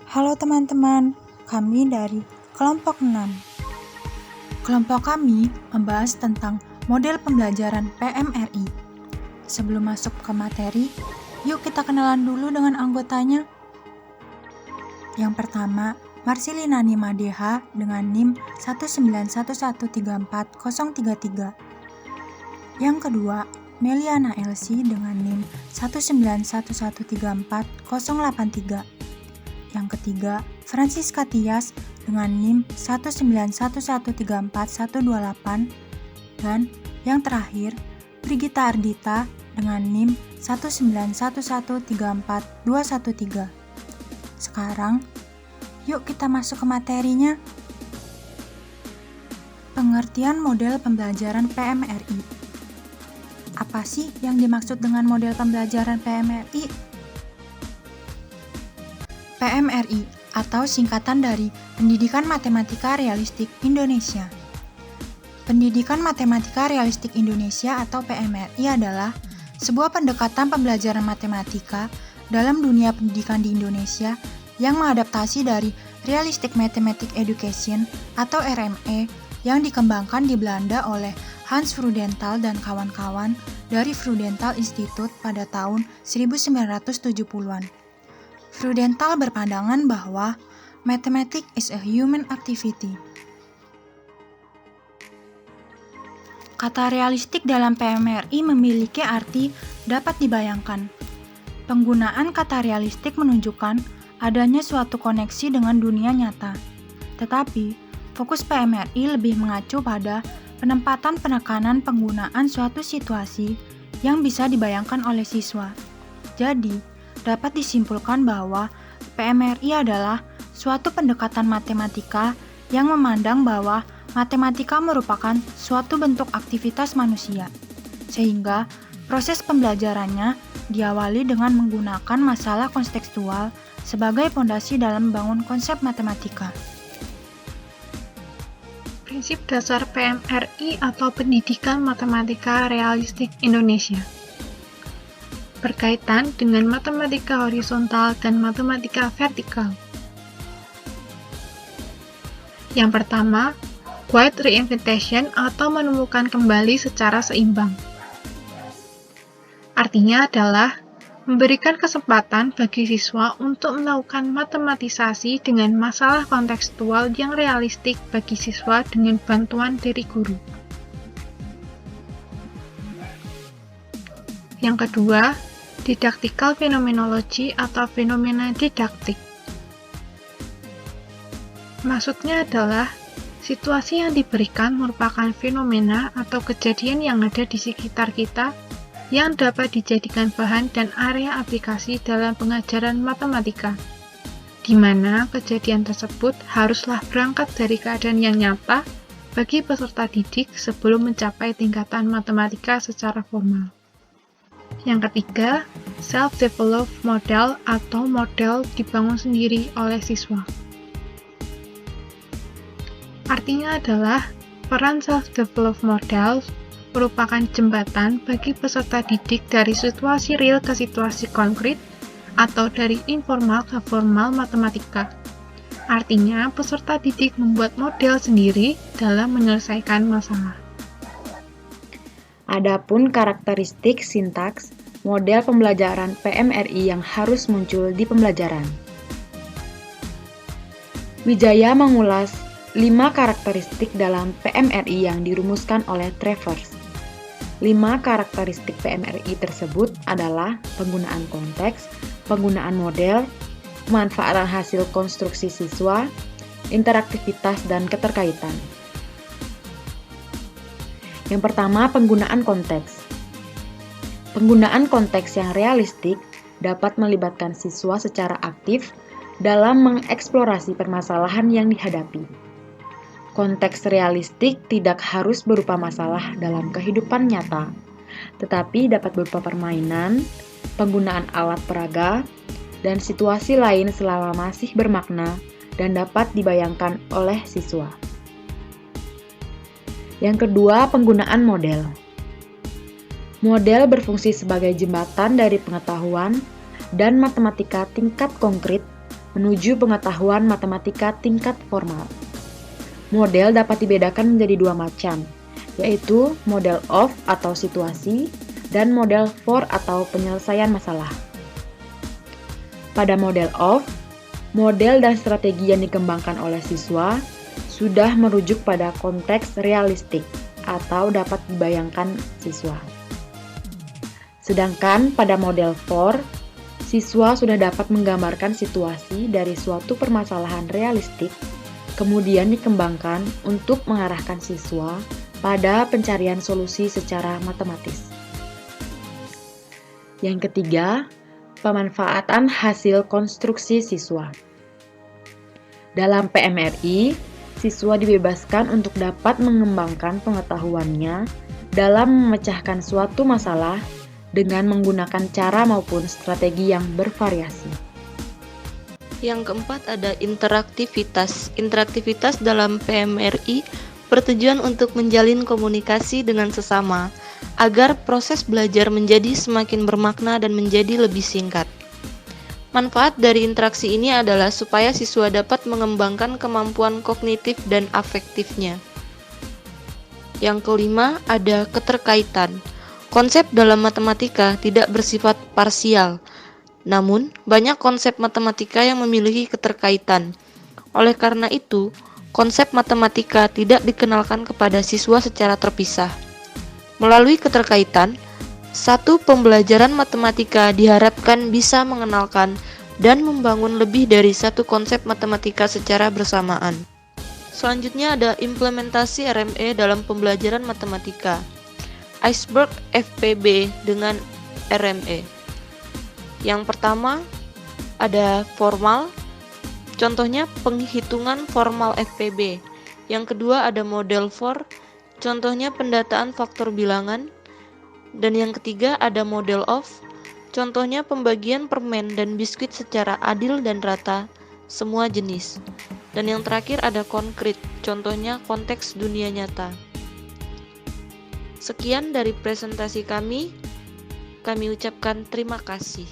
Halo teman-teman, kami dari kelompok 6. Kelompok kami membahas tentang model pembelajaran PMRI. Sebelum masuk ke materi, yuk kita kenalan dulu dengan anggotanya. Yang pertama, Marsilina Nima DH dengan NIM 191134033. Yang kedua, Meliana Elsie dengan NIM 191134083. Yang ketiga, Francisca Tias dengan NIM 191134128. Dan yang terakhir, Brigita Ardita dengan NIM 191134213. Sekarang, yuk kita masuk ke materinya. Pengertian model pembelajaran PMRI. Apa sih yang dimaksud dengan model pembelajaran PMRI? PMRI atau singkatan dari Pendidikan Matematika Realistik Indonesia. Pendidikan Matematika Realistik Indonesia atau PMRI adalah sebuah pendekatan pembelajaran matematika dalam dunia pendidikan di Indonesia yang mengadaptasi dari Realistic Mathematics Education atau RME yang dikembangkan di Belanda oleh Hans Freudenthal dan kawan-kawan dari Freudenthal Institute pada tahun 1970-an. Freudenthal berpandangan bahwa mathematics is a human activity. Kata realistik dalam PMRI memiliki arti dapat dibayangkan. Penggunaan kata realistik menunjukkan adanya suatu koneksi dengan dunia nyata. Tetapi, fokus PMRI lebih mengacu pada penempatan penekanan penggunaan suatu situasi yang bisa dibayangkan oleh siswa. Jadi, dapat disimpulkan bahwa PMRI adalah suatu pendekatan matematika yang memandang bahwa matematika merupakan suatu bentuk aktivitas manusia, sehingga proses pembelajarannya diawali dengan menggunakan masalah kontekstual sebagai fondasi dalam membangun konsep matematika. Prinsip dasar PMRI atau Pendidikan Matematika Realistik Indonesia berkaitan dengan matematika horizontal dan matematika vertikal. Yang pertama, quiet reinvention atau menemukan kembali secara seimbang. Artinya adalah memberikan kesempatan bagi siswa untuk melakukan matematisasi dengan masalah kontekstual yang realistik bagi siswa dengan bantuan dari guru. Yang kedua, didactical phenomenology atau fenomena didaktik. Maksudnya adalah situasi yang diberikan merupakan fenomena atau kejadian yang ada di sekitar kita yang dapat dijadikan bahan dan area aplikasi dalam pengajaran matematika, di mana kejadian tersebut haruslah berangkat dari keadaan yang nyata bagi peserta didik sebelum mencapai tingkatan matematika secara formal. Yang ketiga, self-developed model atau model dibangun sendiri oleh siswa. Artinya adalah peran self-developed model merupakan jembatan bagi peserta didik dari situasi real ke situasi konkret atau dari informal ke formal matematika. Artinya, peserta didik membuat model sendiri dalam menyelesaikan masalah. Adapun karakteristik sintaks model pembelajaran PMRI yang harus muncul di pembelajaran. Wijaya mengulas 5 karakteristik dalam PMRI yang dirumuskan oleh Travers. 5 karakteristik PMRI tersebut adalah penggunaan konteks, penggunaan model, pemanfaatan hasil konstruksi siswa, interaktivitas, dan keterkaitan. Yang pertama, penggunaan konteks. Penggunaan konteks yang realistik dapat melibatkan siswa secara aktif dalam mengeksplorasi permasalahan yang dihadapi. Konteks realistik tidak harus berupa masalah dalam kehidupan nyata, tetapi dapat berupa permainan, penggunaan alat peraga, dan situasi lain selama masih bermakna dan dapat dibayangkan oleh siswa. Yang kedua, penggunaan model. Model berfungsi sebagai jembatan dari pengetahuan dan matematika tingkat konkret menuju pengetahuan matematika tingkat formal. Model dapat dibedakan menjadi dua macam, yaitu model of atau situasi dan model for atau penyelesaian masalah. Pada model of, model dan strategi yang dikembangkan oleh siswa sudah merujuk pada konteks realistik atau dapat dibayangkan siswa. Sedangkan pada model for, siswa sudah dapat menggambarkan situasi dari suatu permasalahan realistik, kemudian dikembangkan untuk mengarahkan siswa pada pencarian solusi secara matematis. Yang ketiga, pemanfaatan hasil konstruksi siswa. Dalam PMRI, siswa dibebaskan untuk dapat mengembangkan pengetahuannya dalam memecahkan suatu masalah dengan menggunakan cara maupun strategi yang bervariasi. Yang keempat ada interaktivitas. Interaktivitas dalam PMRI bertujuan untuk menjalin komunikasi dengan sesama agar proses belajar menjadi semakin bermakna dan menjadi lebih singkat. Manfaat dari interaksi ini adalah supaya siswa dapat mengembangkan kemampuan kognitif dan afektifnya. Yang kelima ada keterkaitan. Konsep dalam matematika tidak bersifat parsial, namun banyak konsep matematika yang memiliki keterkaitan. Oleh karena itu, konsep matematika tidak dikenalkan kepada siswa secara terpisah. Melalui keterkaitan, satu pembelajaran matematika diharapkan bisa mengenalkan dan membangun lebih dari satu konsep matematika secara bersamaan. Selanjutnya ada implementasi RME dalam pembelajaran matematika. Iceberg FPB dengan RME. Yang pertama ada formal, contohnya penghitungan formal FPB. Yang kedua ada model for, contohnya pendataan faktor bilangan. Dan yang ketiga ada model of, contohnya pembagian permen dan biskuit secara adil dan rata semua jenis. Dan yang terakhir ada konkret, contohnya konteks dunia nyata. Sekian dari presentasi kami ucapkan terima kasih.